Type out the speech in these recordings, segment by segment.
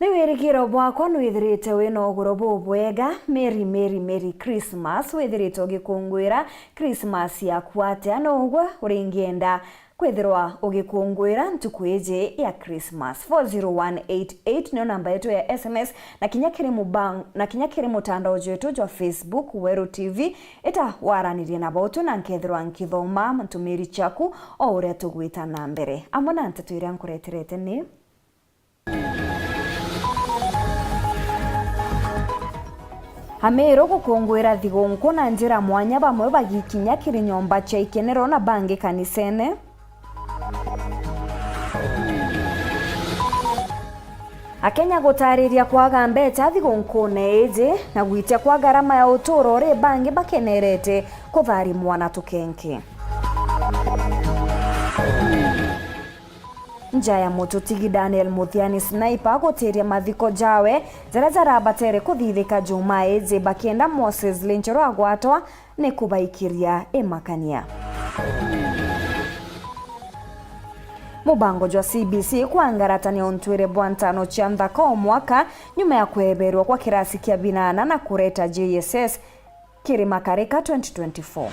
Niwirigiro bwakwa nwithirite wina uguro bubwega. Merry Christmas. Withirite ugikungwira Christmas yaku atia nogwe uringienda kwithirwa ugikungwira ntuku iji ya Christmas. 40188 nyo namba yetu ya SMS na kinyakiri mutandao wetu wa Facebook Weru TV eta waranirie na botu na nkethirwa nkithoma ntumiri chaku o uria tugwita na mbere. Amona ntatu iria nkureterete ni Hamero gukungwira thigunku na njira mwanya bamwe bagikinya kiri nyomba cha ikenero na bangi kanisene. Akenya gutariria kwaga mbeca thigunku neje na gwitia kwa garama ya uturo ri bangi bakenerete kuthari mwana tukenke. Njaya Mututigi Daniel Muthiani Sniper goteria mathiko jawe zara batere kuthithika juma eze bakienda Moses Linchero agwatwa ne kubaikiria emakania. Mubango jwa CBC kuangaratania ontwire bwantano chanda kwa mwaka nyuma ya kuheberwa kwa kirasi kia binana na kureta JSS Kirimakarika 2024.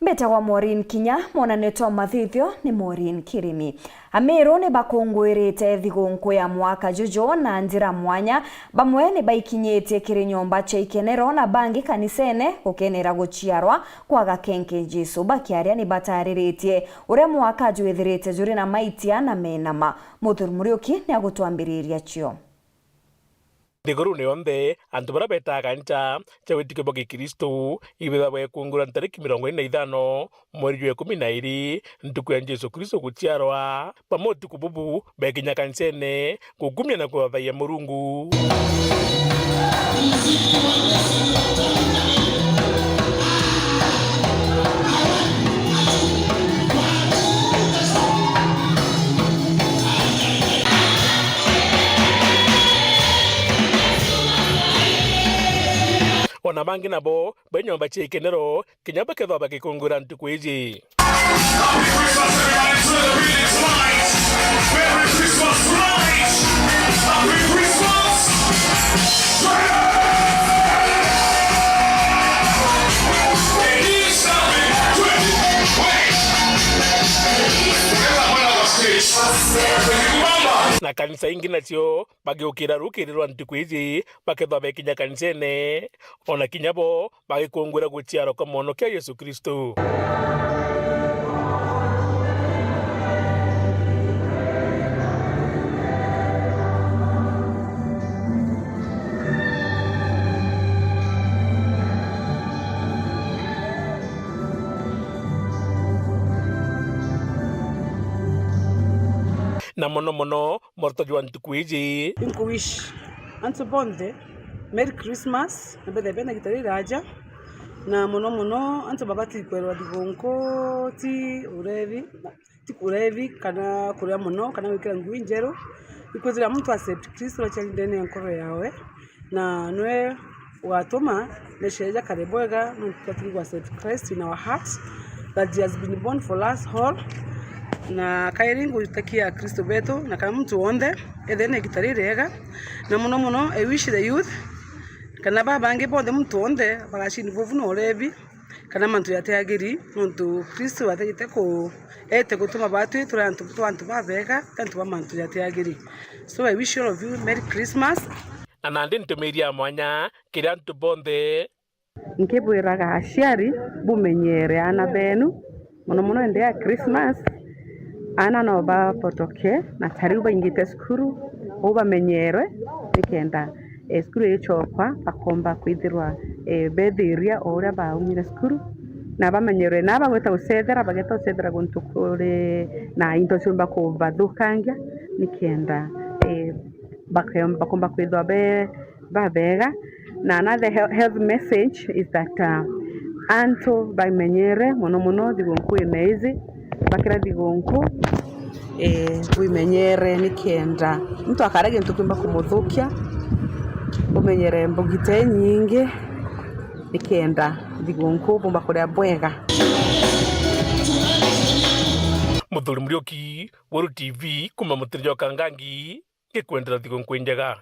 Beta wa Maureen Kinya mwana neto mathithio ni Maureen Kirimi. Amero ne bakongwerete thigunku ya mwaka jojo na njira mwanya bamwe ne baikinyete kiri nyomba cha ikenero na bangi kanisene ukenera guchiarwa kwaga kenke Jesu bakiaria ni batariretie ure mwaka jwethirete juri na maitia na menama Muthuri Muriuki ni agutwambiriria cio. Ndiguru ne onde antu bara beta kancha chawetike bogi Kristo ibeda bwe kungura tariki 45 mweri wa 12 ntuku ya Jesu Kristo guchiarwa pamoti kububu beginya kansene kugumya na kuthaya Murungu. Ona bangi nabo benyomba cha ikenero kinyamba ketho bagikungura ntuku iji. Na kanisa ingi nacio bagiukira rukirirwa ntuku iji bakethwa bekinya kanisene ona kinyabo bagikungwira guchiaro kwa mono kia Yesu Kristo. Na mono morto jwa ntuku iji inkuwish antu bonde Merry Christmas na bena gitari raja na mono antu babati kwerwa digonko ti urevi kana kuria mono kana wikira ngui njero ikozira mtu accept Kristo achindene yankoro yawe na nwe watoma nesheja karebwega mukatiri accept Christ in our hearts that he has been born for us all. Na kairingu takia Kristo beto na kama mtu onde edene gitarirega na mono I wish the youth kana babange bonde mtu onde bagashini vovu no levi kana mantu yateagiri muntu Kristo ategete ko ete gutuma batu turantu bavega tantu bamantu yateagiri. So I wish all of you Merry Christmas. Anandi ntumiria mwanya kira ntu bonde nkebwiraga ashiari bumenyere ana benu mono ende ya Christmas ana no ba potoke na tariba ingite skuru oba menyere ikenda skuru echokwa bakomba kwithirwa bethiria ora ba umira skuru na bamenyere na bagweta usethera bageta usethera guntukure na into chumba ko badukanga nikenda bakomba kwithwa babega na another health message is that anto bamenyere mono digonku enezi bakira digonku wimenyere nikenda mtu akarege ntukwimba kumuthukia umenyere mbugite nyingi nikenda thigonko bomba kuria bwega. Muthuri Murioki, Wuru TV, kuma Mutirijo Kangangi, gikwendera thigonko njega.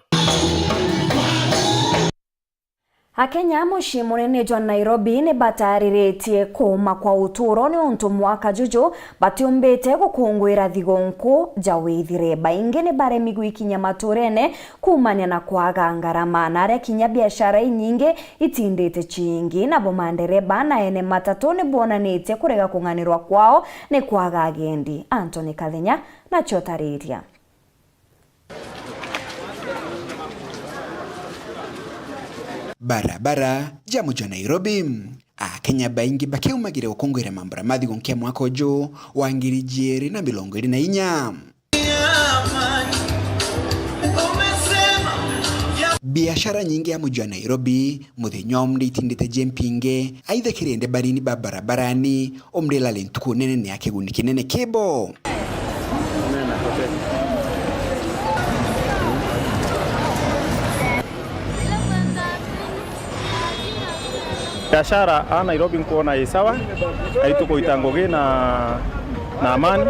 Akenya mucii munene jwa Nairobi ni batariritie kuma kwa uturo ni untu mwaka juju batiumbite gukungwira thigonko ja withire. Baingi ni baremi gwikinya maturene kumania na kwaga ngarama na aria kinya biashara inyingi itindite chingi na bomandereba na ene matatu ni bonanitie kurega kung'anirwa kwao ni kwaga agendi. Anthony Kathenya na Chotariria. Barabara jamu ja Nairobi. Akenya baingi bakiumagire gukungwira mambura mathigonkia mwaka uju wa 2024. Biashara nyingi ya muji wa Nairobi muthenya omri itindite jempinge aitha kirende barini ba barabarani omrela lentuku nene ni akiguni kinene kebo. Biashara Nairobi nkuona isawa aituko itangoge na amani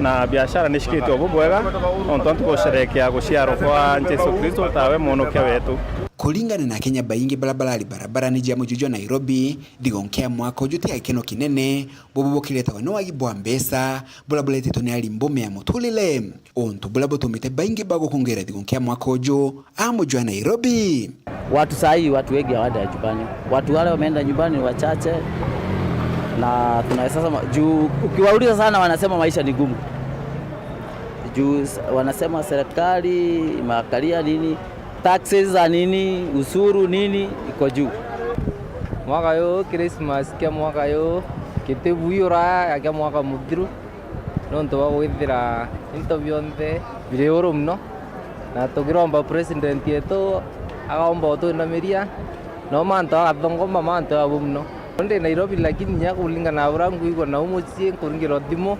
na biashara nishikite obubwega ontonto kusherekea guciaro kwa Yesu Kristo tawe monokia wetu. Kulingana na Kenya baingi barabara ni jamu juju Nairobi thigonkia mwaka uju tia keno kinene bobo kileta wano agibwa mbesa bulabulete tone ali mbome ya mutulile onto bulabo tumite baingi bago kongera thigonkia mwaka uju amuju wa Nairobi. Watu sahi watu wengi hawaenda nyumbani. Watu wale wameenda nyumbani ni wachache. Na kuna sasa juu ukiwauliza sana wanasema maisha ni gumu. Juu wanasema serikali makalia nini, taxes za nini, usuru nini iko juu. Mwaka yo Christmas kia mwaka yo kitebu yura ya kia mwaka mudhiru nonto wa withira interview nte video mno na tugiromba president yetu akaomba watu na meria no manto athongoma manto abumno onde Nairobi lakini nya kulingana na urangu iko na umucie kuringiro thimo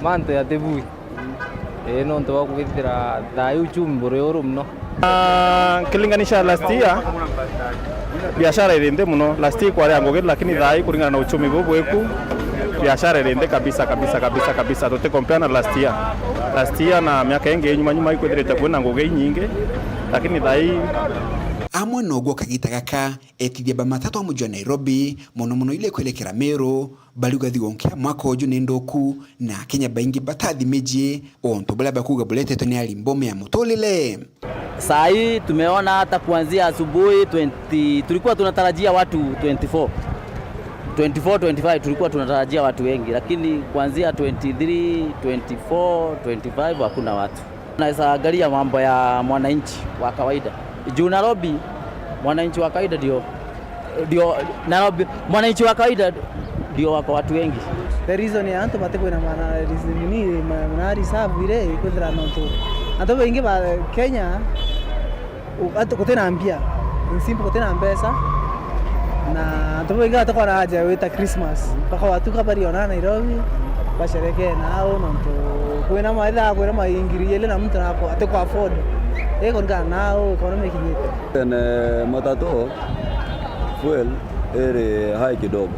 manto ya tebui no nto wa kuithira thayu chumbure urumno. Kilinganisha last year biashara irinde muno last year kwa yango lakini thai kulingana na uchumi bobweku biashara irinde kabisa tote compare na last year na miaka yengi nyuma ikwethirite kuona ngoge nyingi lakini thai amwe nogo kagita gaka etithia ba matatu amuju wa Nairobi muno ile kwelekera Meru baluga thigonkia mwaka uju ni ndoku na Kenya baingi batathi meji onto bala bakuga bulete toni ali mbome ya mutolile. Sai tumeona hata kuanzia asubuhi 20 tulikuwa tunatarajia watu 24 25 tulikuwa tunatarajia watu wengi lakini kuanzia 23 24 25 hakuna watu. Naweza angalia mambo ya mwananchi wa kawaida. Juu Nairobi mwananchi wa kawaida ndio Nairobi mwananchi wa kawaida ndio wako watu wengi. The reason ya anto bateko na maana reason ni manari sabu ile kwendra nonto. Anto wengi ba Kenya ato kotena ambia. Simple kotena mbesa. Na anto wengi atakuwa na haja weta Christmas. Paka watu kabariona Nairobi bashereke nao nonto. Kwena maida kwena maingiri ile na mtu hapo atakuwa afford. Eko nao economic nyete. Na matatu fuel ere high kidogo.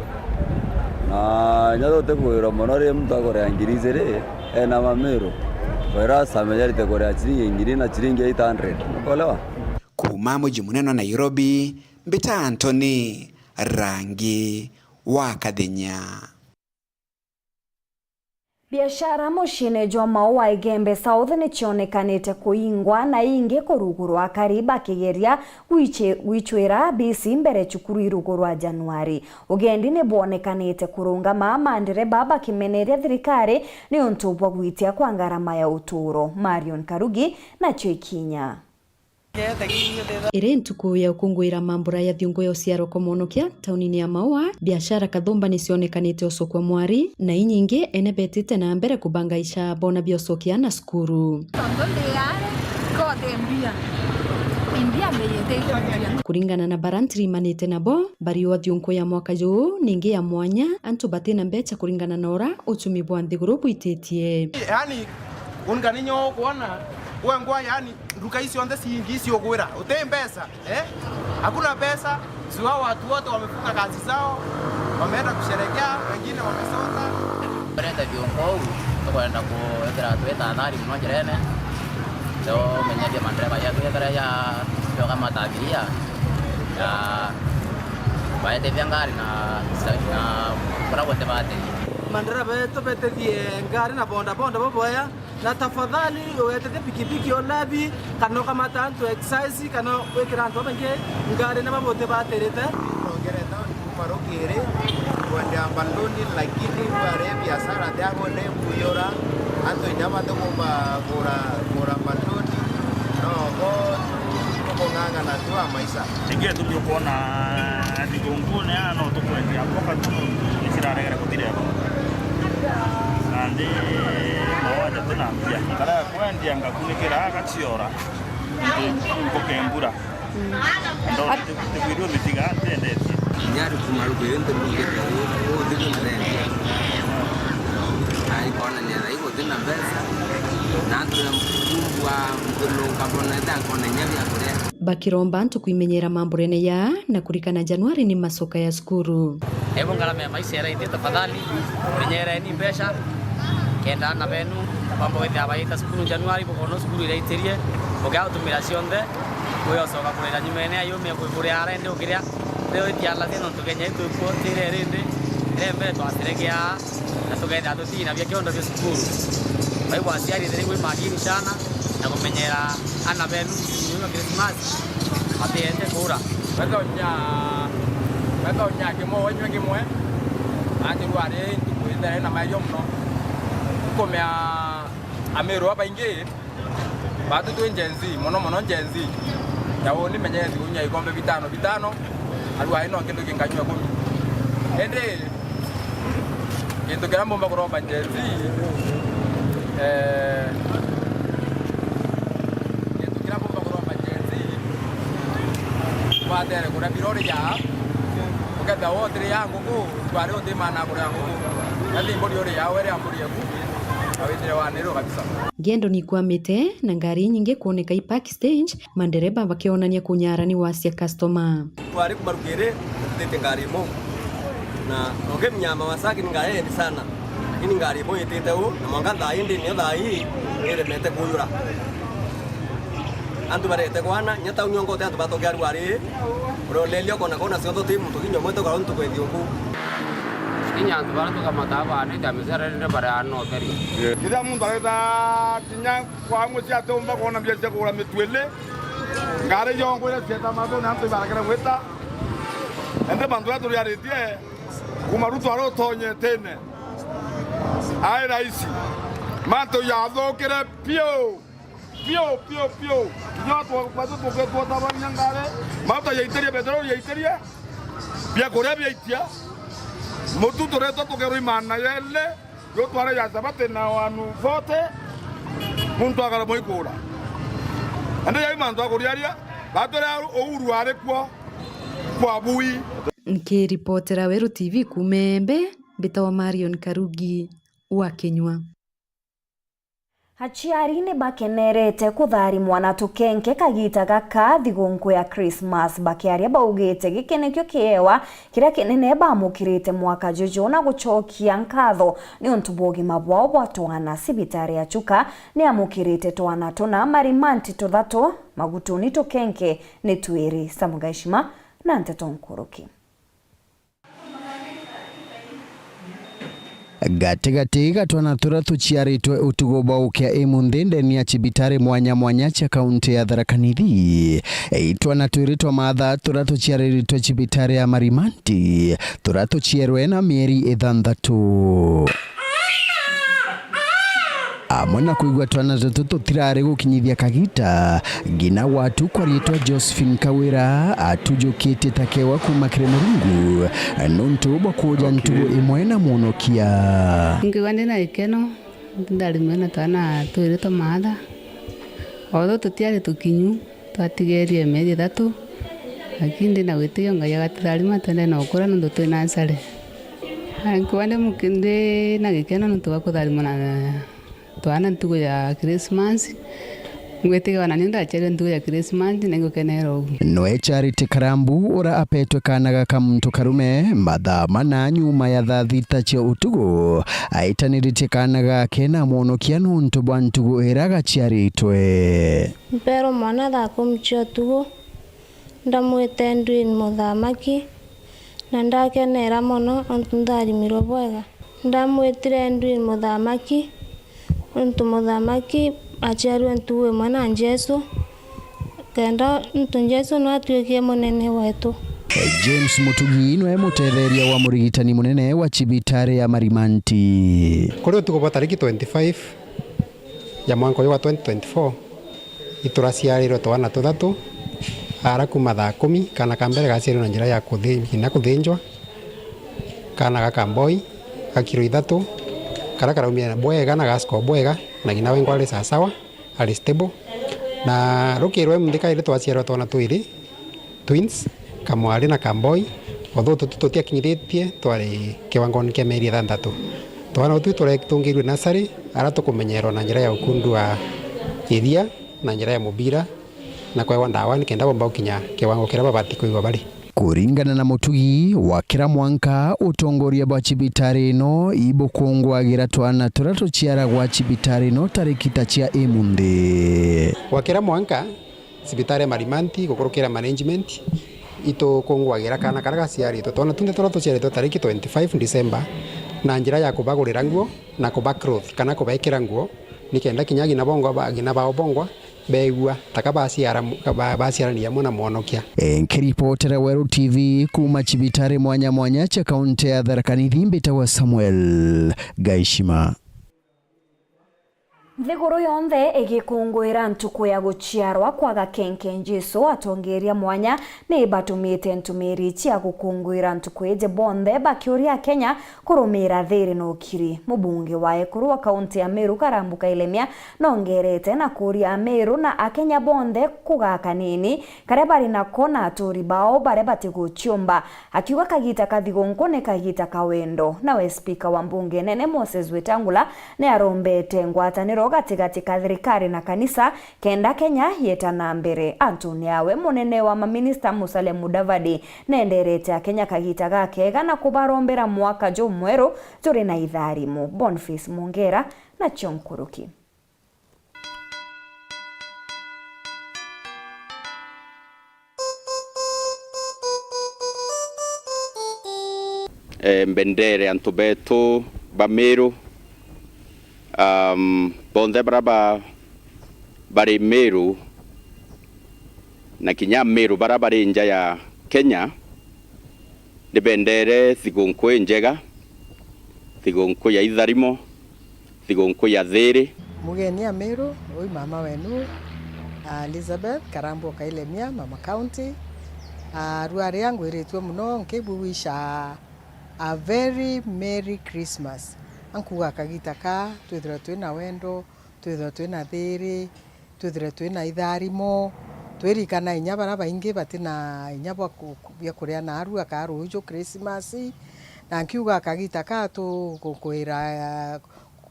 Na nyado te kuira monore mtu akore angirize na mamero. Wera samejari te kore achiri ingiri na chiringi 800. Olewa. Kuma muji muneno Nairobi mbita Anthony Rangi wa Kathenya. Biashara mucine jwa Maua Igembe South ni chionekanite kuingwa na ingi kurugurwa kariba kigeria wichwira bisi mbere chukuru irugurwa Januari. Ugendi ni bonekanite kurunga mamandire baba kimeneria thirikari ni untubwa gwitia kwa ngarama ya uturo. Marion Karugi na Chwekinya. Ire ntuku ya ukungwira mambura ya thiungo ya uciaro komonokia taunini ya Maua, biashara kathumba ni cionekanite ucokwa mwari na inyingi ene betite na mbere kubangaisha bona biocokia na skuru. Kuringana na barantri manite nabo bari wa thiungo ya mwaka juu ningi ya mwanya antu batina mbecha kuringana na ora uchumi bwa nthiguru bwititie. Yani unganisho kuona Uangwa yani nduka hizi onde siingi sio gwira. Utembe pesa, Hakuna pesa. Sio watu wote wamefunga kazi zao. Wameenda kusherehekea, wengine wamesota. Brenda viongo tukwenda kuethera tweta athari muno njirene. So menyadia mandereva ya twethera ya yoga matabiria. Ya baete ngari na para wote baate. Mandereva yetu betetie ngari na bonda boboya na tafadhali uwetete pikipiki olabi kano kama tanto exercise kano wekiranto benge ngari na babote baterete ongereta kumarokere kwende ambandoni lakini bare biashara yangu ne kuyora anto nyama to kura bandoni no go nganga na tua maisha ingia tulikuona digongone ano tukwende apoka tu nisiraregera kutire andi mawaja tunambia kala kwendia ngakunikira agaciora kokembura ndo tukiru litiga tendete nyari kumarugo yende mugeta o digo ndende ai kona nyara iko tena pesa na tunakumbwa mkono kabona kona nyavi akore bakiromba antu kuimenyera mamburene ya na kurikana Januari ni masoka ya skuru Evo ngalame maisha ya ite tafadhali menyera ni pesa kenda na benu pambo wethi abaita skuru Januari bokono skuru ile iterie boga automation de koyo soka kurera nyumene ayo me kuri arende okiria leo itiala teno tukenya itu potire rende rembe to asirekia na tugenda tutina bya kiondo bya skuru baibo asiari de ngwe magini sana na kumenyera ana benu ni Christmas atiende kura Baka onya kimo wenye kimwe ati rware tukwenda na mayo mno komea amero hapa inge batu tu njenzi mono njenzi yawo ni menyezi unya ikombe bitano alwa ino kindu kinganywa 10 ende kindu kirambo makuromba njenzi kindu kirambo makuromba njenzi watere kuna birori ya ukenda wote yangu ku tware undi mana kuri yangu nali mbori ore yawe ya mbori yangu awitire wanero kabisa Gendo ni kwamite na ngari nyingi kuoneka ipark stage mandereba bakionania kunyarani wasia customer twari kumarugere tete ngari mo na oge mnyama wasaki ngaye sana lakini ngari mo itete u na mwanga ndai ndi ni ndai ere mete kuyura andu barete kwana nyata unyongo te andu batogari wari rolelio kona sioto timu tukinyo mweto kwa ntu kwedio ku kinyandu bara tukamata bana itamizera rende bara ano teri kida mundu areta kinya kwa musi atomba kona byese kula mitwele ngare yongo ile seta mazo na mtu barakera weta ende bandura turi aretie kumaruto aro tonye tene ai raisi mato ya dhokere pio nyoto bazo toke to tabanya ngare mata ya iteria petrol ya iteria bia korea bia itia motu toreto toke imana yele yo tware ya sabate na wanu vote muntu agara moikura ande ya imando akuriaria batore ouru are kwa bui nkiripotera Weru TV kumembe bitawa Marion Karugi wa Kenywa Aciari ni bakenerete kuthari mwana tukenke kagita gaka thigunku ya Christmas bakiaria baugite gikenekyo kiewa kiria kinene bamukirite mwaka juju na gucokia nkatho ni untu bwogima bwao bwa twana sibitari ya Chuka ni amukirite twana tuna marimanti tuthatu magutuni tukenke ni twiri Samugaishima na Nteto Nkuruki Gategatiga twana tura tuchiaritwe utugoba ukia emunthinde ni achibitare mwanya cha kaunti ya Tharaka Nithi twana tuiritwa matha tura tuchiaritwe chibitare ya Marimanti tura tuchierwe na mieri 6 amona kuigwa twana tutu tirare gukinyithia kagita ngina watu kwaritwa Josephine Kawira atujukite takewa kuma Kiremurungu nuntu bokuja ntugo imwe na munokia ngwande na ikeno ndari mena twana tuiritwa matha odo tutiare tukinyu twatigerie meri 3 lakini na wetio ngaya gatirari matende na ukura nundu twina nsare ngwande mukinde na ikeno nuntu bakuthari mona twana ntugo ya Christmas ngwetiga na ninda chere ndu ya Christmas nengo kenero Noe Charity Karambu ura apetwe kana gaka muntu karume mathaa mana nyuma ya thaa thita cia utugu aitaniritie kana gake na mwonokia nuntu bwa ntugu iraga ciaritwe pero mwana thaa 10 cia utugu ndamwite ndwini muthamaki na ndakenera muno ontu ndarimirwo bwega ndamwitire ndwini muthamaki ontu muthamaki aciarwe ntuwe mwana Jesu kenda ntu Jesu no atuikie munene wetu. James Mutugi nwe mutetheria wa murigitani munene wa cibitari ya Marimanti. Kuri utugo bwa tariki 25 ya mwaka wa 2024 ituraciarirwo twana tuthatu ara kuma thaa 10 kana kambere gaciarirwo na njira ya kuthinjwa kana gakamboi gakiro 3 kara karaumia bwega na gasko bwega na gina wengo ali sawa ali stable na rukirwe mundika ile twaciarwo twana twiri twins kamwari na kamboi otho tutia kinyiritie twari kiwangoni kia meri 6 twana utu tungirwe nasari ara tukumenyerwo na njira ya ukundu wa iria na njira ya mubira na kwa ndawa nikenda bomba ukinya kiwango kira babati kuigwa bari. Kuringana na Mutugi wakira mwanka utongoria bwa cibitari no ibukungwagira twana turato ciara gwa cibitari no tarikita cia imunde wakira mwanka cibitari Marimanti gukurukira management ito kungwagira kana karaga ciari to twana tunde turato ciari to tariki 25 December na njira ya kubagurira nguo na kubacloth kana kubaikira nguo nikenda kinyagi na bongo bagina bao bongwa begua takabasiarania mwana mwonokia. Nkiripotera Weru TV kuma cibitari mwanya mwanya cha kaunti ya Tharaka Nithi mbitawa Samuel Gaishima. Thiguru yonthe igikungwira ntuku ya guciarwa kwa Gakenke Jesu atongeria mwanya ni batumite ntumiri cia gukungwira ntuku ije bonthe bakiuria Kenya kurumira thiri no kiri. Mubunge wa Ekuru wa kaunti ya Meru Karambu Kailemia nongerete na kuria Meru na Akenya bonthe kugaka nini karia bari na kona aturi bao bare batiguchiomba akiuga kagita kathigonko ne kagita kawendo. Nawe speaker wa mbunge nene Moses Wetangula ne arombete ngwataniro gatigati ka thirikari na kanisa kenda Kenya yetana mbere. Antonio munene wa maminista Musalia Mudavadi nenderete Kenya kagita gake gana kubarombera mwaka jo mweru turi na itharimu. Boniface Mungera na Chonkuruki. Mbendere antubetu Bameru bonde baraba bari Meru na kinya Meru barabari nja ya Kenya ni bendere thigonko njega thigonko ya itharimo thigonko ya thiri mugeni ya Meru oi mama wenu Elizabeth Karambu Kailemia mama county ruare yangu iretwe muno nkibuwisha a very merry Christmas ankuga kagita ka twithira twina wendo twithira twina thiri twithira twina itharimo twirikana inya bara baingi batina inya bwa kuria na aru akaru jo Christmas na nkiuga kagita ka tu kukwira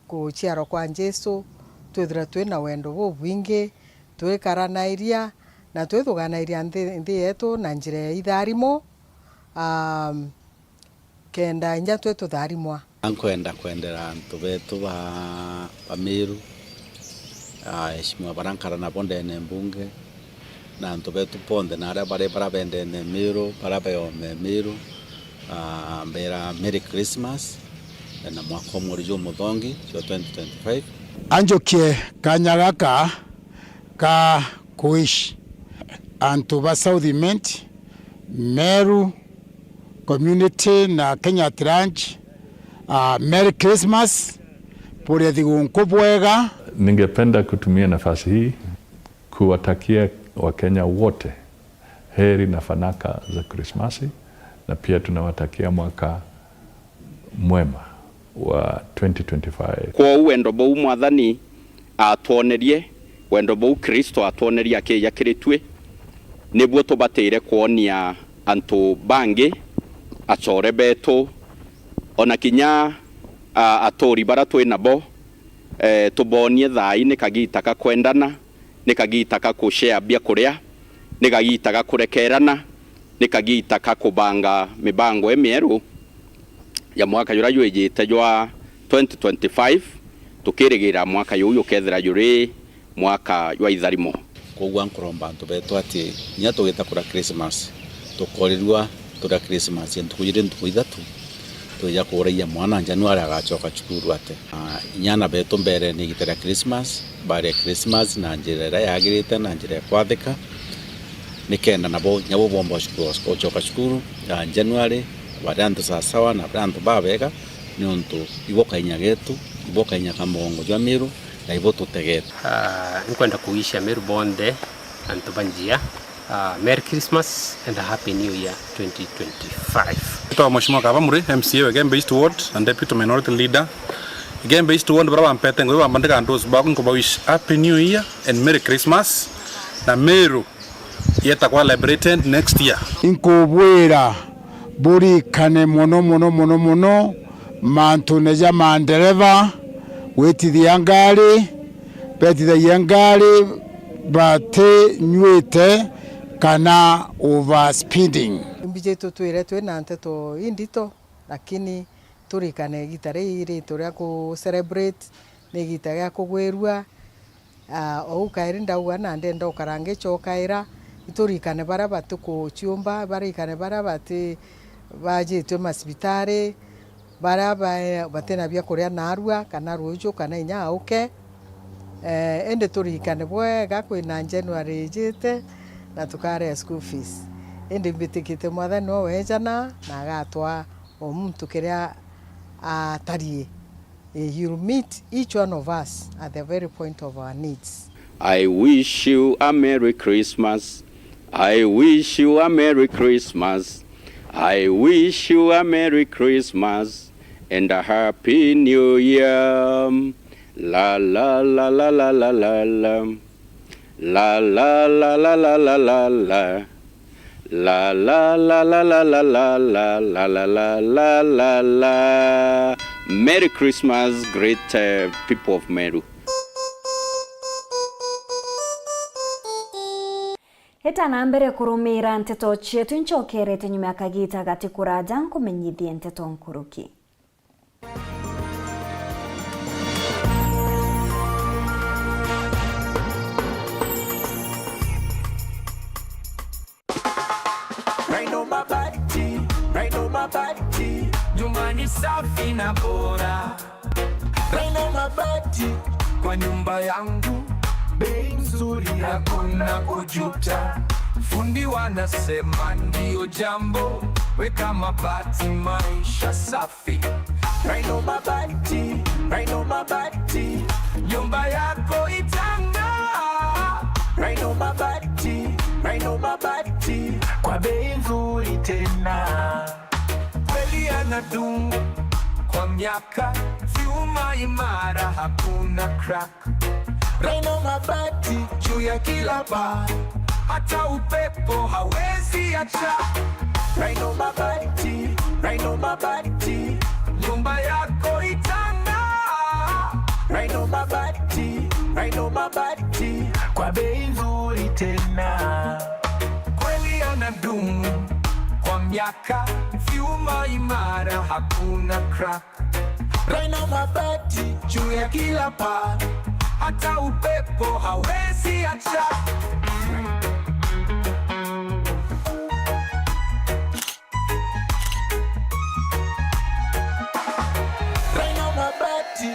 kuchiaro kwa Jesu twithira twina wendo bo bwingi twikara iria na twithugana iria nthi yetu na njira ya itharimo kenda inya twetu tharimwa ankwenda kwendera antu betu ba Meru eshimwa barankara na bonde ne mbunge na antu betu ponde na ara bare bende ne Meru barabe Meru mbera Merry Christmas na mwaka murijo muthongi 2025 anjokie kanyagaka ka kuish antu ba South Imenti Meru community na Kenya Tranche Merry Christmas pole thigonko bwega. Ningependa kutumia nafasi hii kuwatakia Wakenya wote heri na fanaka za Krismasi na pia tunawatakia mwaka mwema wa 2025. Kwa wendo bau mwathani atuonerie wendo bau Kristo atuonerie akia kiritwe nibwo tubateire kuonia antu bangi acore betu ona kinya atori bara twina bo tubonie thai ni kagita kakwendana nikagitaka kushare bia kuria, nikagitaka kurekerana, nikagitaka kubanga mibango emieru ya mwaka jura yujite jwa 2025 tukirigira mwaka yuyu kethira yuri mwaka jwa itharimo. Kogwa nkuromba antu betu ati nya tugita kura Christmas tukorirwa tura Christmas ntukujire ntuku ithatu tuja kuria mwana Januari agacoka cukuru ate inyana betu mbere ni gitera Christmas bare Christmas na njira yagirite na njira kwathika nikenda nabo nyabo bomba cukuru coka cukuru ya Januari barantu sawa na barantu babega ni untu iboka inyagetu iboka inyaka mongo jwa miru na ibo tutegeta nkwenda kuisha Meru bonde antu banjia Merry Christmas and a Happy New Year 2025. Ito Mheshimiwa Kavamuri MCA wa Gembe East Ward and Deputy Minority Leader. Gembe East Ward braba mpete ngo bambandika ndozi bakun ko wish Happy New Year and Merry Christmas. Na Meru yetakuwa liberated next year. Inkobwera buri kane mono mantu neja mandereva weti yangari beti yangari bate nywete kana overspeeding. Mbije tutwire twina nteto indito lakini turikane gitare iri turia ku celebrate ni gitare kugwerua o ukairinda wana ndenda ukarange chokaira iturikane bara batuko chiumba barikane bara bati bajitwe masibitare bara batena bya kuria narua kana rujo kana inya auke ende turikane bwega kwina January jite na tukare school fees ende bitikite mwathani no wejana na gatwa omuntu kiria atarie. You meet each one of us at the very point of our needs. I wish you a Merry Christmas. I wish you a Merry Christmas. I wish you a Merry Christmas and a Happy New Year. La la la la la la la la. La la la la la la la la. La la la la la la la la la la la la la la. Merry Christmas, great people of Meru. Heta na mbere kurumira nteto chetu nchokerete nyuma ya kagita gati kuraja nkumenyithie nteto nkuruki. Mabati, nyumbani safi na bora. Raino Mabati, kwa nyumba yangu bei nzuri, hakuna kujuta. Fundi wanasema ndio jambo, weka mabati maisha safi. Raino Mabati, nyumba yako itang'aa. Raino Mabati, kwa bei nzuri tena. Kweli anadumu kwa miaka, vyuma imara, hakuna crack. Raino Mabati juu ya kila paa, hata upepo hawezi acha. Raino Mabati, nyumba yako itang'aa. Raino Mabati, kwa bei nzuri tena. Kweli anadumu kwa miaka, vyuma imara, hakuna crack. Raino Mabati juu ya kila paa, hata upepo hawezi acha. Raino Mabati.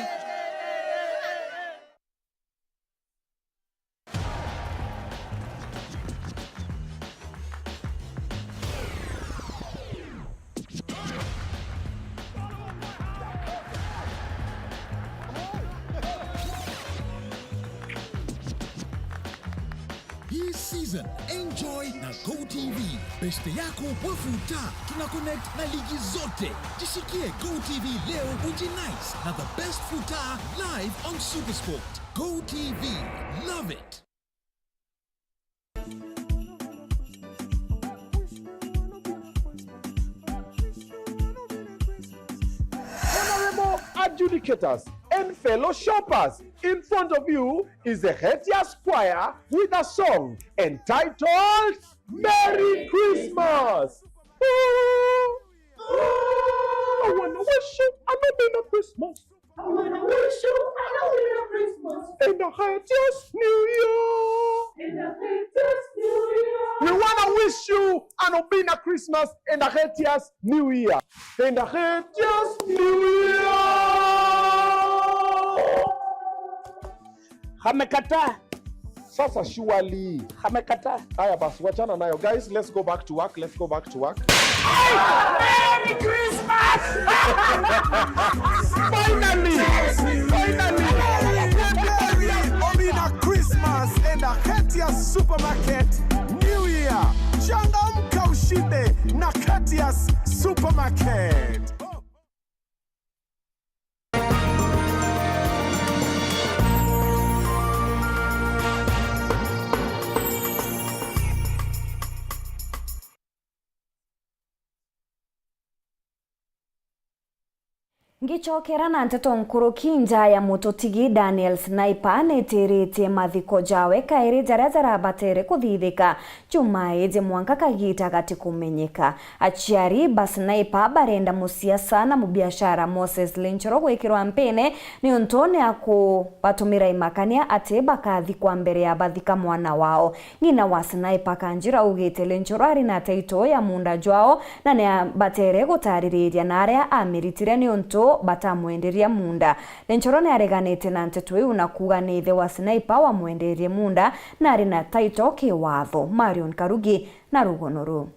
Season enjoy na GoTV. Beste yako wafuta, tuna connect na ligi zote. Jishikie GoTV leo ujinice na the best futa live on SuperSport. GoTV, love it. Honorable adjudicators, and fellow shoppers. In front of you is the Hetias Choir with a song entitled Merry Christmas. I wanna wish you a Merry Christmas. I wanna wish you a Merry Christmas. And a Hetias New Year. And a Hetias New Year. We wanna wish you an Obina Christmas and a Hetias New Year. And a Hetias New Year. Hamekata. Sasa surely. Hamekata. Haya basi wachana nayo. Guys, let's go back to work. Let's go back to work. Merry Christmas! Finally! Finally! Obina Christmas and a Hetias Supermarket New Year. Changamka ushinde na Hetias Supermarket. Ngichokera na nteto nkuru kinja ya mutotigi Daniel Sniper netirite mathiko jawe kairi jarazara batere kuthithika Jumaije mwanka kagita gati kumenyeka achiari ba Sniper barenda musiasa na mubiashara Moses Lenchoro gwikirwa mpene ni untone ako batumira imakania ate bakathi kwa mbere ya bathika mwana wao ngina wa Sniper kanjira ugite Lenchoro ari na taito ya munda jwao na ne batere gutariria na aria ameritire ni unto batamwenderia munda Lenchoro ne areganete na nteto iu na kuga ni the wa Sniper wa mwenderie munda na ari na taito ki watho Marion Karugi na Rugonoru.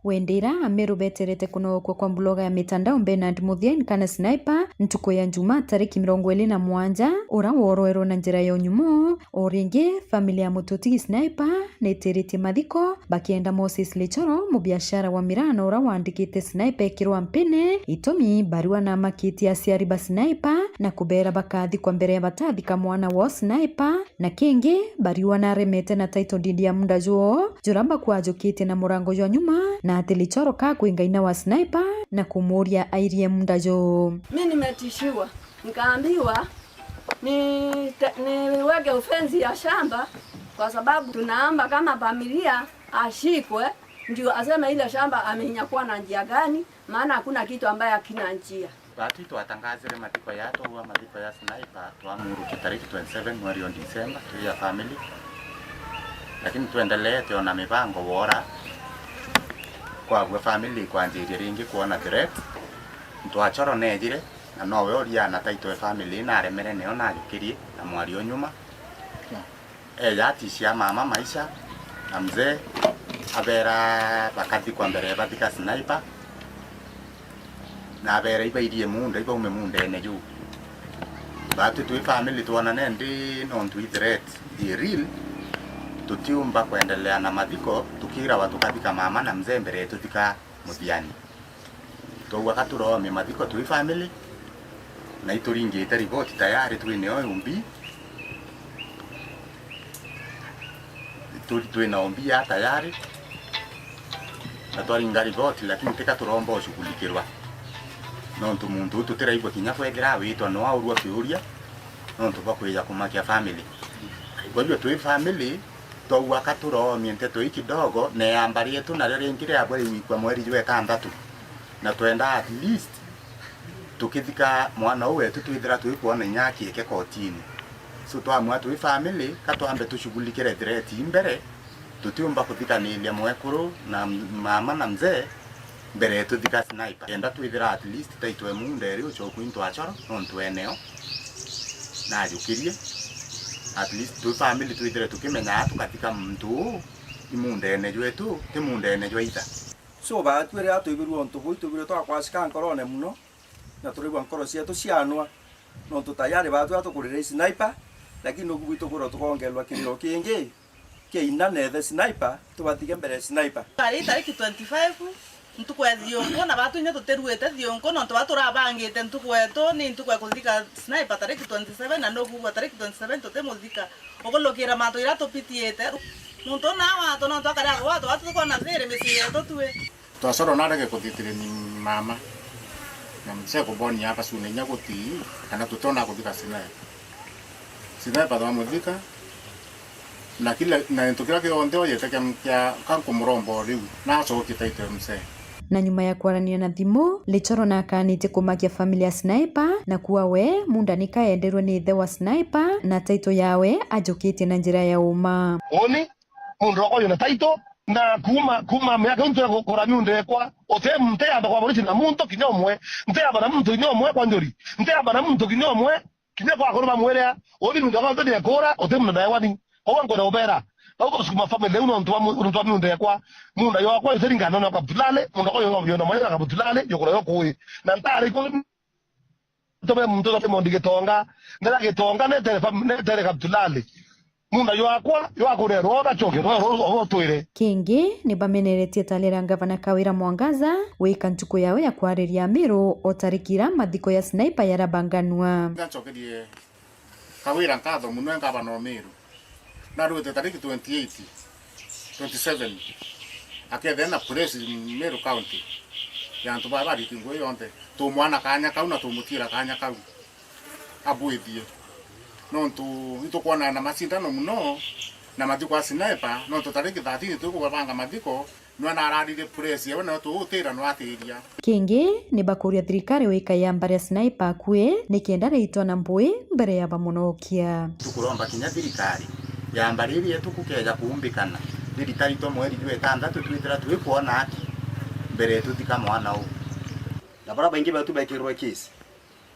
Wendera Ameru beterete kunokwa kwa bloga ya mitandao Bernard Muthien kana Sniper ntuko ya Juma tariki 27 ora woroero na njira ya nyumo oringe familia mutotigi Sniper neterete mathiko bakienda Moses Lechoro mubiashara wa Mirano ora wandikite Sniper kirwa mpene itomi barua na makiti ya siari ba Sniper na kubera bakathi kwa mbere ya batathika mwana wa Sniper na kingi barua na remete na title deed ya munda juo juramba kwa jokite na murango jwa nyuma na Lichoro ka kuingaina wa Sniper na kumuria airie munda jo. Mimi nimetishiwa nikaambiwa niweke ofensi ya shamba kwa sababu tunaamba kama familia ashikwe ndio asema ile shamba amenyakuwa na njia gani, maana hakuna kitu ambaye hakina njia. Batu tuwatangazire matiko yato huwa matiko ya Sniper tuamuru kitariki 27 mwezi wa Disemba tu ya family, lakini tuendelee tuona mipango bora kwa family kwa njiri ringi kuona direct ntwachoro nejire na nowe oria na taito family na remere neo na yukirie na mwari onyuma yati cia mama maisha na mzee abera bakati kwa mbere batika Sniper na abera ibairie munda ibaume munda ene juu batu tu family tuona nendi non tu direct the real tutiumba kuendelea na mathiko tukira watu katika mama na mzee mbere tutika Muthiani to wakati romi mathiko tu family na ituringite report tayari twine ombi twina ombi tayari na twaringa report lakini tika turomba ushughulikirwa no muntu tutiraigwa kinya kwegera witwa no aurwa kiuria no tubakwiya kumakia family kwa hivyo tu family to wakaturo miente to kidogo ne ambari yetu na rero ngire abari kwa mweri jwe kandatu na twenda at least tukithika mwana wetu twithira twikuona nyaki eke kotini so twamwa tu family katwambe tushughulikire direct imbere tutiumba kuthikanilia mwekuru na mama na mzee mbere tuthika Sniper enda twithira at least taitwe munde rio cho kwinto achoro ontu eneo na jukirie at least tu family tuitire tukimenya tukatika mtu imunde ene jwetu timunde ene jwaita so ba twere atuibiru onto boito biro twakwasika nkorone muno na turibwa nkoro cia tucianwa no tutayari ba tu atukurire Sniper lakini no gubito kuro tukongelwa kiriro kingi keina nethe Sniper tubatige mbere Sniper ari tariki 25 ntukwe thiongo na batu ine tuteruete thiongo no twaturabangite ntukweto ni ntukwe kuthika Sniper tariki 27 na no gubwa tariki 27 tutemuthika ogolokira mato ira tupitiete muntu na watu no twakara watu tukona thire misi yetu tuwe twasoro narege kuthitire ni mama na mse kuboni hapa sunenya kuti kana tutona kuthika sina pa muzika na kila na ntukira kionde oyete kya kankumurombo riu na so kitaite mse. Na nyuma ya kwarania na thimu Lichoro na akanite kumakia familia Sniper na kuwa we munda nikaenderwe ni ithe wa Sniper na taito yawe ajukite na njira ya uma. Oni mundu oyo na taito na kuma miaka untu gukora miunde kwa ote mte aba kwa borisi na muntu kinyomwe mte aba na muntu kinyomwe kwa ndori mte aba na muntu kinyomwe kinya kwa kono bamwelea obi mundu aba ndori akora ote mundu na wani owango na obera Ako sukuma family uno ntwa miunde kwa munda yo kwa seringana na kapitulale munda ko yo yo na mwana kapitulale yo ko kuyi na ntare ko tobe muntu tobe mondige tonga ndala ke tonga ne tere kapitulale munda yo akwa roba choke ro twire kingi ni bameneretie talera ngavana Kawira Mwangaza wika ntuko yawe ya kwariria Miru otarikira mathiko ya Sniper yarabanganwa ngachokerie Kawira nkatho muno ngavana Miru na ruete tariki 27 akethe na press Meru County yantu bari tingwe yonte tu mwana kanya kau na tumutira kanya kau abuithie nontu nitukuona na masindano muno na mathiko Sniper nontu tariki 13 tukubanga mathiko nwana ararire press yewe na tuutira no atiria kingi ni bakuria thirikari wika ya mbare Sniper kwe nikienda reitwa na mbui mbere ya bamunokia tukuromba kinya thirikari ya mbari yetu kukeja kuumbikana thirikari to mweri jwe tandatu twitira twikuona ati mbere tutika mwana u na bara baingi batu bekirwe kesi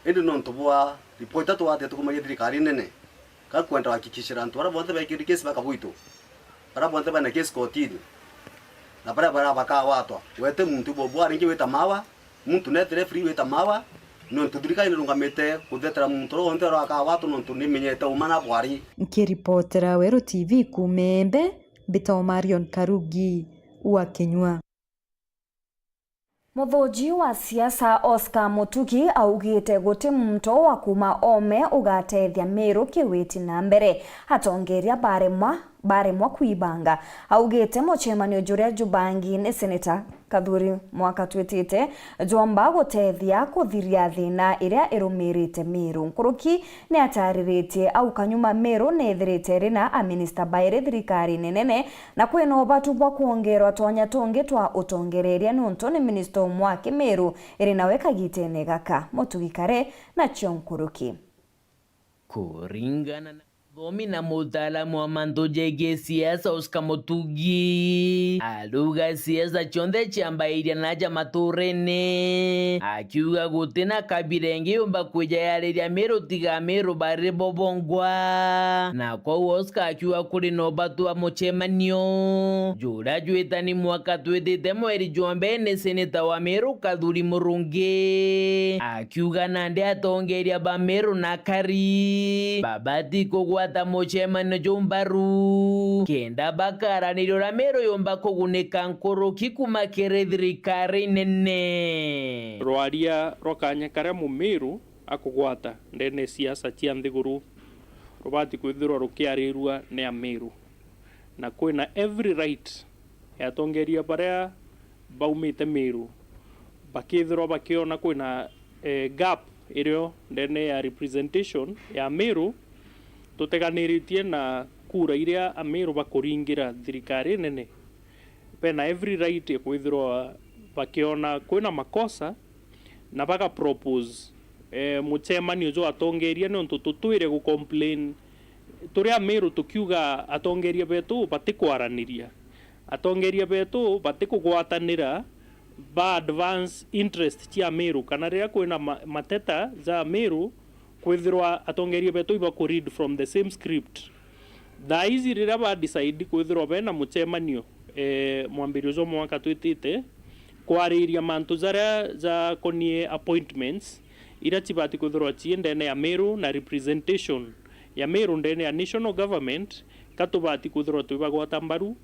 indi nonto bwa report atu ate tukumanya thirikari nene ka kwenda hakikishira ntu bara bonte bekirwe kesi bakabuito bara bonte bana kesi kotini na bara baka watwa wete muntu bobo aringi weta mawa muntu netre free weta mawa nontu thirikari nirungamite kuthetera muntu ro onte ro aka watu nontu nimenyete umana bwari nkiripotera Wero TV kumembe Bito Marion Karugi wa Kenywa. Muthoji wa siasa Oscar Mutugi augite guti muntu wa kuma ome ugatethia Miru kiwiti na mbere atongeria baremwa kuibanga augite muchemanio juria Jubangi ni Senator Kathuri mwaka twitite jomba gutethia kuthiria thina iria irumirite Miru nkuruki ni atariritie au kanyuma Miru nethirite rina a minister baire thirikari nenene na kwina obatu bwa kuongerwa tonya tonge twa utongereria nuntu ni minister mwake Miru iri nawe kagitene gaka Mutugikare na Chionkuruki kuringana na Gomi na mutaalamu wa mantoje siasa Oscar Mutugi aluga siasa chonde chiambairia naja maturene akiuga gutena kabirenge yomba kujayariria Miru tiga Miru bare bobongwa na kwa Oscar akiuga kuri no batu wa muchemanio jura jwetani mwaka twetete mweri jombe ne seneta wa Miru Kathuri Murungi akiuga nande atongeria ba Miru na kari babati kogwa muchemanio jombaru kenda bakara nirora Miru yomba kuguneka nkoroki kumakere thirikari nene rwaria rokanya kare mu Miru akugwata ndene siasa cia nthiguru rubati kwithirwa rukiarirwa ne a Miru na kwina every right ya tongeria baria baumite Miru bakithirwa bakiona kwina gap irio ndene ya representation ya Miru tuteganiritie na kura iria a Miru bakuringira thirikari nene pena every right ya kwithirwa bakiona kwina makosa na baka propose muchemanio jo atongeria nontu tutwire gu complain turia Miru tukiuga atongeria betu batikwaraniria atongeria betu batikugwatanira ba advance interest cia Miru kana ria kwina mateta za Miru kwithirwa atongeria betu iba ku read from the same script da easy rira ba decide kwithirwa bena muchemanio mwambirio zo mwaka twitite kwariria mantu zaria za konie appointments ira chibati kwithirwa chiendene ya Miru na representation ya Miru ndene ya national government katubati kwithirwa twiba gwatambaru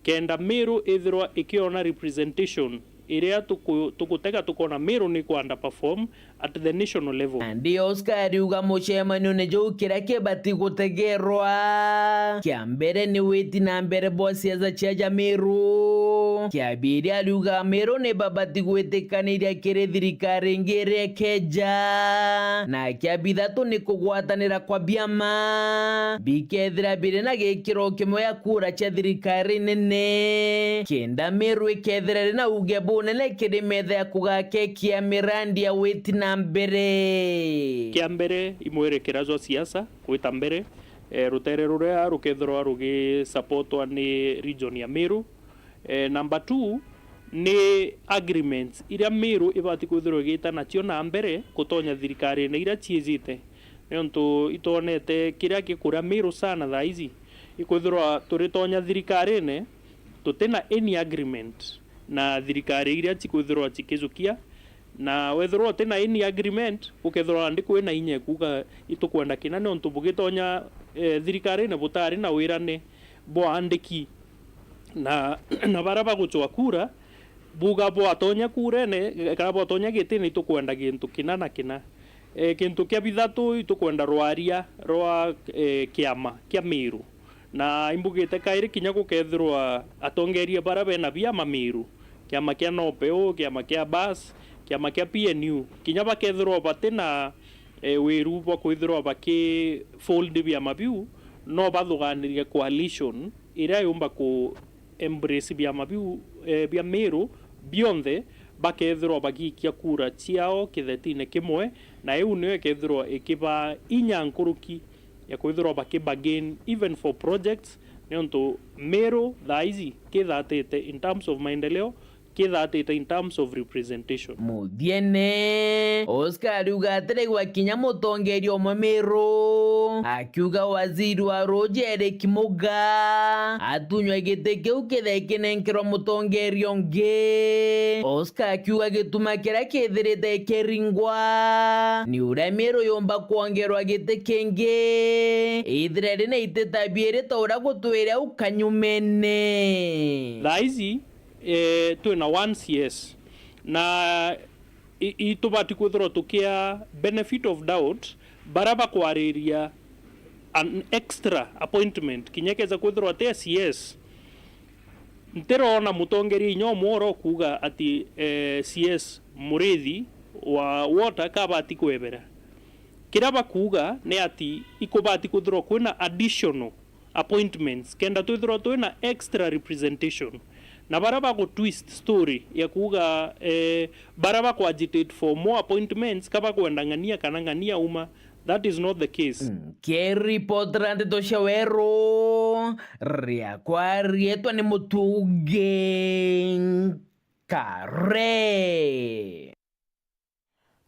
kenda Miru ithirwa ikiona representation iria tukutega tukona Miru ni ku underperform at the national level. Andi Oscar uga muchemanio ne jo kirake bati gutegerwa kiambere ni witi na mbere bosi za chaja Miru kiambire aruga Meru ni babati gwĩtĩkanĩria kĩrĩ thirikari ngĩrĩ keja na kiambitha tu ni kugwatanĩra kwa biama bikethira bire na gĩkĩro kĩmwe ya kura cha thirikari nene kenda Meru ikethira na uge bunene kĩrĩ metha ya kugakekia mirandi ya wĩti na mbere kia mbere imwerekera zo siasa gwĩta mbere rutere ruria rukethirwa rugi supportwa ni region ya Meru. Number 2 ni agreements iria Meru ibati kwithirwa gita nacio na mbere kutonya thirikari na ira chiezite niontu itonete kiria gikura Meru sana thaa ici ikwithirwa turitonya thirikari ne tutena any agreement na thirikari iria chikwithirwa chikizukia na wethirwa tena any agreement ukethirwa ndikwe na inya kuga itukwenda kina niontu bugitonya thirikari na butari na wirane bo andiki na baraba guchwa kura buga bo atonya kura ne kana bo atonya gitini tukwenda gintu kina na kina kintu kia bithatu itukwenda rwaria rwa kiama kia Meru na imbugite kairi kinya gukethirwa atongeria baraba na bia Meru kiama kia Nopeo kiama kia Bas kiama kia PNU kinya bakethirwa batena wiru bwa kwithirwa baki fold bia mabiu no bathuganirie coalition iria yumba ku embrace bia mabiu bia Meru beyond bakethirwa bagikia kura ciao kithetine kimwe na iu niyo ikethirwa ikiba inya nkuruki ya kwithirwa bakibagain even for projects niontu Meru thaizi kithatite in terms of maendeleo kithatite in terms of representation. Mudiene Oscar ugatire gwa kinya mutongerio mwa Meru akiuga waziri wa Roger Kimuga atunywa gite kiu kithenenkerwa mutongerio nge Oscar akiuga gituma kira kithirite kiringwa ni ura Meru yomba kuongerwa gite kenge ithire ne itetabiere tora gutwira ukanyumene thaizi twina 1 CS na itubati kwithirwa tukia benefit of doubt baraba kwariria an extra appointment kinyekeza kwithirwa te CS ntirona mutongeri nyo mworo kuga ati CS Murithi wa water kabati kwebera kiraba kuga ne ati ikubati kwithirwa kwina additional appointments kenda twithirwa twina extra representation na baraba ko twist story ya kuga baraba ko agitate for more appointments kaba kuendangania kanangania uma. That is not the case. Kerry Potrande Toshawero ria kwa rietwa ni mutuge kare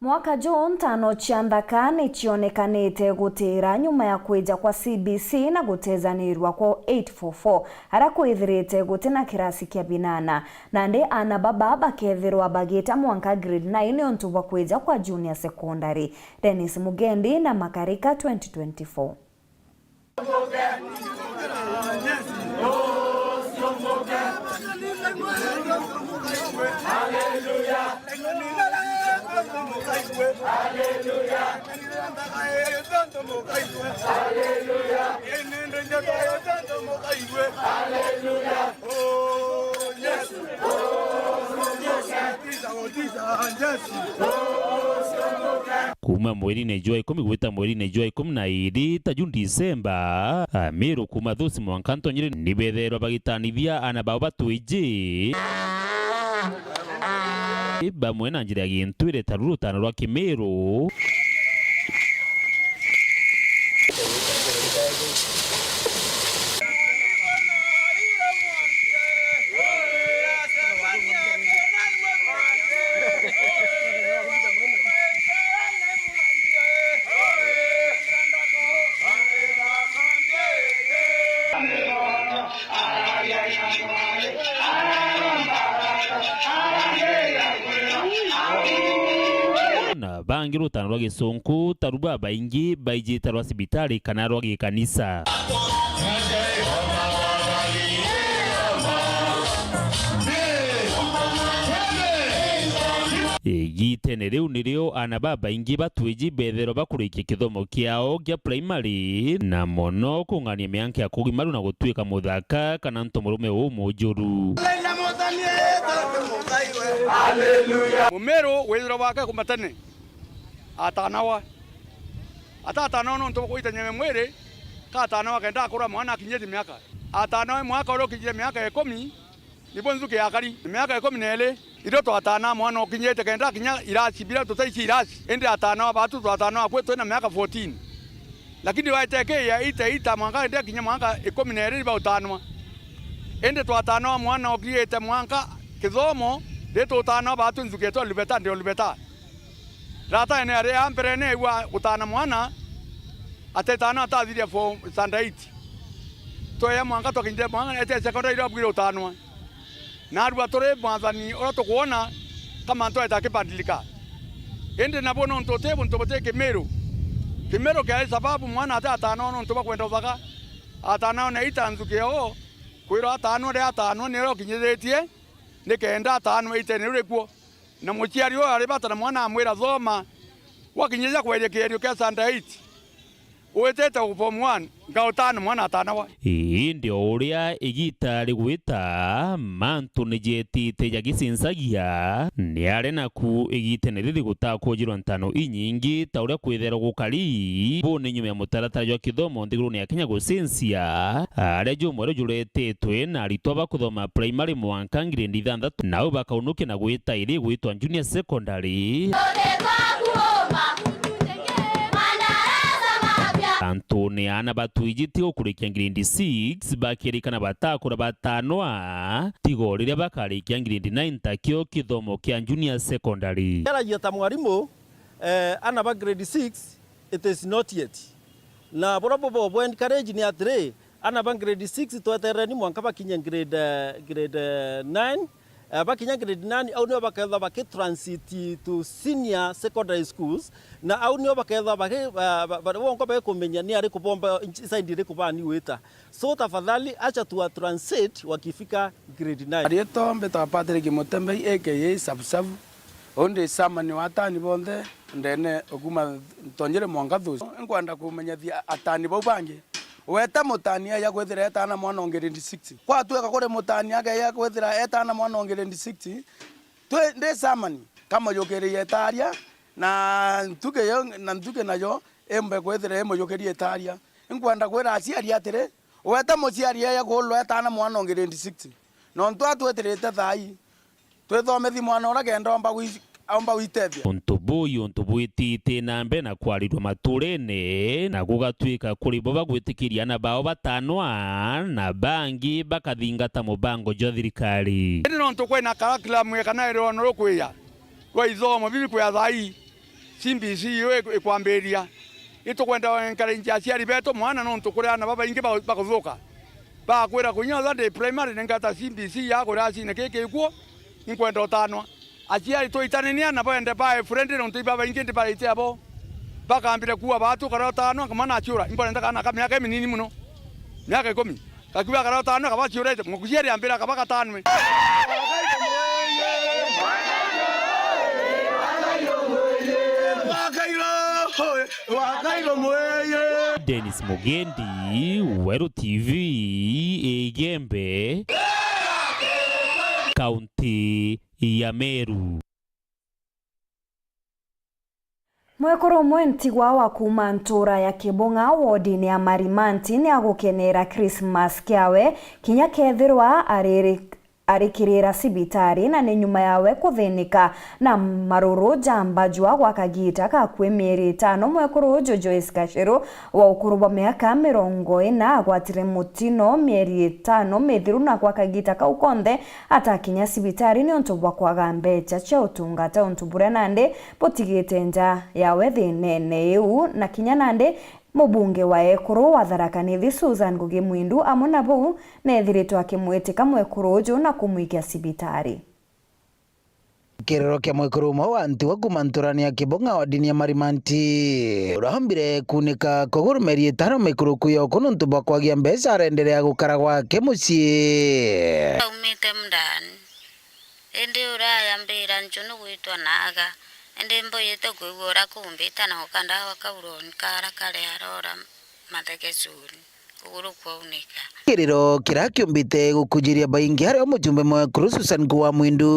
Mwaka John tano chiandaka ni chionekanite gutira nyuma ya kweja kwa CBC na gutezanirwa kwa 844 hara kwithirite gutina kirasi kia binana na ndi ana baba bakethirwa bagita mwanka grade 9 ontu wa kweja kwa junior secondary. Dennis Mugendi na Makarika 2024. Kuma mweri na Jua 10 gwita mweri na Jua 12 ta June December Meru kuma thusi mwankanto nyiri nibetherwa bagitanithia ana bao batwiji bamwe na njira gintwire taruru tano rwa Kimeru na bangi rutano rwa Gisonko taruba baingi baijita rwa sibitari kana rwa gikanisa gitene riu nirio ana baba ingi batwiji bethero bakurikia kithomo kiao gia primary na mono kung'ania mianke ya kugimaru na gutwika muthaka kana ntomurume wo mujuru Mumeru wethira wake kumatane atanawa atanawa no ntoko ita nyeme mwere ka atanawa kenda akora mwana akinyeti miaka atanawa mwaka oro kijire miaka 10 nipo nzuke yakari miaka 12 ido to atana mwana okinyete kenda kinya irasi bila tutaichi irasi ende atanawa batu to atanawa kwetu na miaka 14 lakini waiteke ya ita mwaka ende kinya mwaka 12 ba utanwa ende to atanawa mwana okiyete mwaka kizomo deto utana batu nzuke to libeta ndio libeta rata ene are ampere ne wa utana mwana atetana ta dhidi for sandaiti to ya mwanga to kinde mwanga ete secondary ro bwiro utanwa na rwa tore mwathani ora to kuona kama nto itakibadilika ende na bono ntote bontobote kimero kwa sababu mwana ata atano no ntoba kwenda uthaka atano na itanzuke o kwiro atano re atano ne ro kinyethetie nikenda atano itene rekuo na muchiari o ari bata na mwana amwira thoma wakinyeja kwerekerio kia sandaiti wetete form 1 ngautana mwana atanawa ndio uria igita rigwita mantu nijetite yagicincagia ni ari naku igitene riri gutakujirwa ntano inyingi ta uria kwithera gukari bone nyume ya mutaratara jwa kithomo ndiguru ni akinya gucencia aria jumwe rujuretitwe na aritwa bakuthoma primary mwanka grade 6 nao bakaunuke na gwita iri gwitwa junior secondary Antone ana batuijiti okurikia grade 6 bakirikana batakura batanwa tigo riria bakarikia grade 9 takio kithomo kia junior secondary yata mwarimu ana ba grade 6 it is not yet na bobo encourage ni atre ana ba grade 6 tweterani mwanka bakinya grade 9 bakinya grade 9 au nio baketha bakitransit to senior secondary schools na au nio baketha wonko bekumenya ni ari kubomba inside iri kubani wita so tafadhali acha tu transit wakifika grade 9 arieto mbeto Patrick Mutembe aka Sabsabu onde samani watani bonde ndene oguma tonyere mwanga thusu nkwenda kumenyithia atani bau bangi weta mutania ya kwethira etana mwana ongere 60 kwa tueka kore mutania ya kwethira etana mwana ongere 60 twe nde samani kama yokere yetaria na ntuke nayo embe kwethira emo yokere yetaria nkwenda kwera aciari atire weta muciari ya kulwa etana mwana ongere 60 no ntwa tweterete thai twethomethi mwana ora genda omba witethia ontubwitite nambe na kwarirwa maturene na gugatwika kuri bo bagwitikiria na bao batanwa na bangi bakathingata mubango jo thirikari ndi no ntukwe na curriculum kana ero no kwiya kwa ithomo bibi kwa thai CBC yo ikwambiria itukwenda encourage aciari beto mwana no ntukure na baba ingi bakuthuka bakwira kunya thande primary ngata CBC ya kurasi ne keke ikuo inkwenda utanwa aciari twitanenia na bende bae friend no ntiba ingi ndibarite abo bakambire kuwa batu kara utanwa kama na chura inkwenda kana ka miaka minini muno miaka 10 kakiwa kara utanwa kaba chura mukuciari ambira kaba katanwe Dennis Mugendi, Weru TV, Igembe, County ya Meru. Mwekoro mwentigwa wa kuma ntura ya Kibunga wodini ya Marimanti ni agukenera Christmas kiawe kinya kethirwa arikirira sibitari na ni nyuma yawe kuthinika na maruru jambajwa gwa kagita ka kwe mieri 5 mwekoro Joyce Kashero wa ukuru wa miaka 40 agwatire mutino mieri 5 methiru na gwa kagita ka ukonde atakinya sibitari ni onto bwa kwaga mbecha cha utungata onto bure nande potigite nja yawe thinene eu na kinya nande mubunge wa Ekuru wa Tharaka Nithi Susan Ngugi Mwindu amona bu nethiritwa akimwitika mwekuru jo na kumwikia sibitari kirero kia mwekuru mo wanti wa kumanturani ya Kibunga wa dini ya Marimanti urahambire kunika koguru meri 5 mwekuru kuyo kununtu bwa kwagia mbeca arenderea gukara gwake mucii umite mndani indi uraya mbira nchunu gwitwa naga ende mboyete kwigura kumbita na ukanda wakauroni kara kare arora matheke suri kuguru kwauneka kiriro kirakiumbite gukujiria baingi hari mujumbe mwekuru Susan Kuwa Mwindu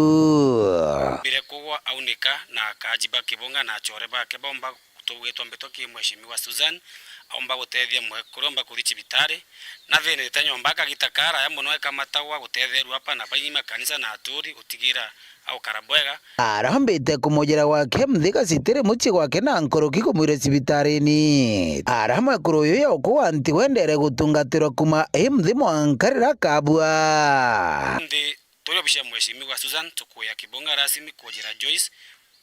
bire kugwa aunika na kajiba kibonga na choreba kebomba kutugwetwa mbetoki mheshimiwa Susan aomba gutethia mwekuru omba kurichi bitari na vene tanyomba kagitakara ya muno kamatawa gutetheru hapa na baima kanisa na aturi utigira au karabwega arahambite kumujira wake mthika sitire muchi gwake na nkoroki kumwire cibitarini arahamwe kuruyo yo kuwanti wendere gutungatirwa kuma mthi mwankarira kabua ndi turobisha mheshimiwa Susan tukuya kibonga rasmi kujira Joyce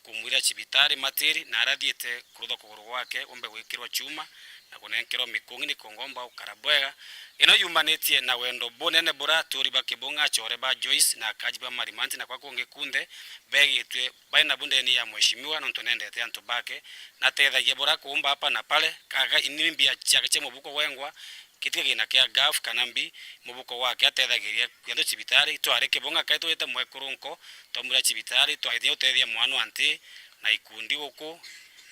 kumwira cibitari matiri na arathiete kurutha kuguru gwake ombe gwikirwa chuma na kunenkirwa mikungi ni kongomba au karabwega ino yumanetie na wendo bonene bora turi bakibonga chore ba Joyce na kajiba marimanti na kwako ngekunde begi twe baina bundeni ya mheshimiwa no tonende te anto bake na tetha yebora kuomba hapa na pale kaga inimbia chake chemo buko wengwa kitige na kia gaf kanambi mubuko wake atethagiria yando cibitari tware kibonga kaito yete mwekurunko tomura cibitari twaithia utethia mwana anti na ikundi guku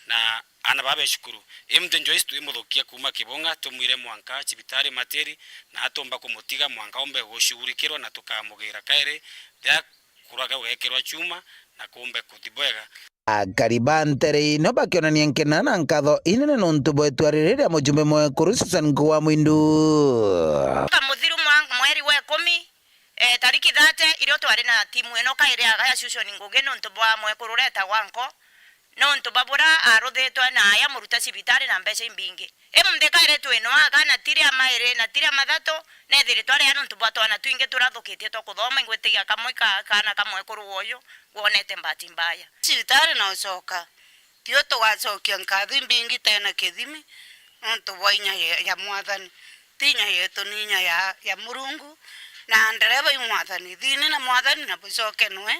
na ana babe shukuru imden Joyce tuimuthukia kuma kibonga tumwire mwanka cibitari materi na atomba kumutiga mwanka ombe gushugurikirwa na tukamugira kaire ya kuraga wekirwa chuma na kumbe kutibwega akaribantere no bakionania nkenana nkatho inene nontu bwetwaririria mujumbe mwekuru Susan Kuwa Mwindu kamuthiru mweri wa 10 tariki 30 irio twari na timu eno kaire aga ya Susan Ngugi nontu bwa mwekuru reta wanko nontu babura aruthetwa na ya muruta cibitari na mbeca imbingi mthikaire twino aga na tiri amaire na tiri mathato nethire twari ya nontu bwatwana twingi turathukitie to kuthoma ingwetiga kamwe kana kamwe kuru woyo wonete mbati mbaya cibitari no coka tio tugacokia nkathi mbingi tena kithimi nontu bwainya ya mwathani tinya yetu ninya ya Murungu na ndereba imwathani thini na mwathani na bucoke nwe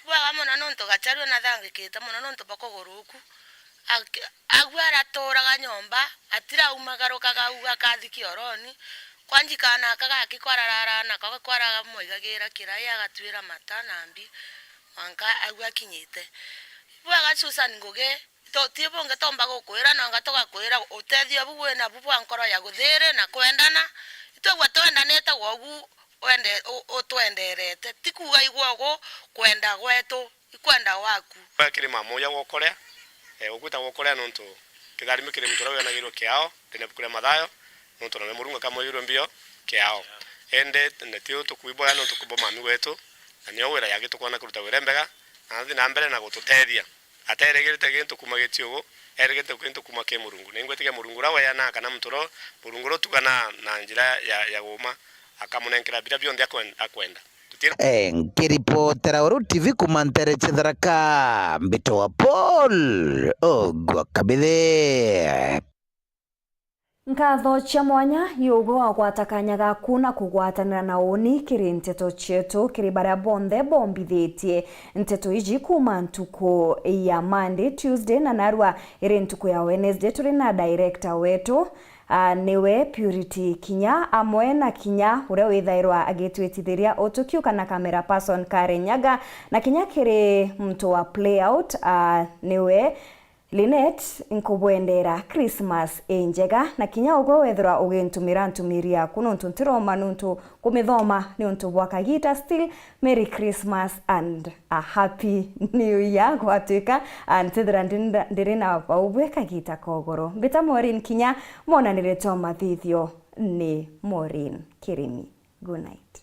bwaga muno nontu gacharu na thangikite muno nontu bakoguruku agwara toraga nyomba atira umagarukaga uga kathi kioroni kwanjikana kaga kikwararara na kaga kwaraga moigagira kiraya gatwira mata nambi wanka agwa kinyite bwaga Susan Ngugi totibonge tomba gukwira na ngatoga kwira utethio bugwe na bubwa nkoro ya guthire na kwendana itogwa twendanete wogu wende utwenderete tikuga igwogo kwenda gwetu ikwenda waku bakiri mamoya gokorea ukuta gokorea nontu kigarimi kiri mutoro yana giro kiao tene bukure mathayo nontu na Murungu kamoyiro mbio kiao ende netio tukuiboya nontu kubo mami wetu na niyo wira yake tukona kuruta wirembega na thi na mbere na gututethia ateregete gintu kumagitio eregete kintu kumake Murungu ningwetige Murungu rawe yana kana mutoro Murungu rotugana na njira ya goma akamunenkera bira bionde akwenda nkiripotera Uru TV kumantere Chetharaka mbito wa Paul ogwa kabithe nkatho cia mwanya yugo wa gwatakanyaga kuna kugwatanira na uni kiri nteto chetu kiri baria bonthe bombithitie nteto iji kuma ntuku ya Monday, Tuesday na narua iri ntuku ya Wednesday. Turi na director wetu niwe Purity Kinya amwe na Kinya uria withairwa agitwitithiria utukiuka na camera person Karen Nyaga na Kinya kiri mtu wa playout niwe Linet nkubwendera Christmas enjega na Kinya ugo wethera ugintumira ntumiria kuno ntuntiroma nuntu kumithoma ni untu bwa kagita still Merry Christmas and a Happy New Year gwatuika antithira ndirina baubwe kagita kogoro mbita Maureen Kinya mona nire toma thithio ni Maureen Kirimi. Good night.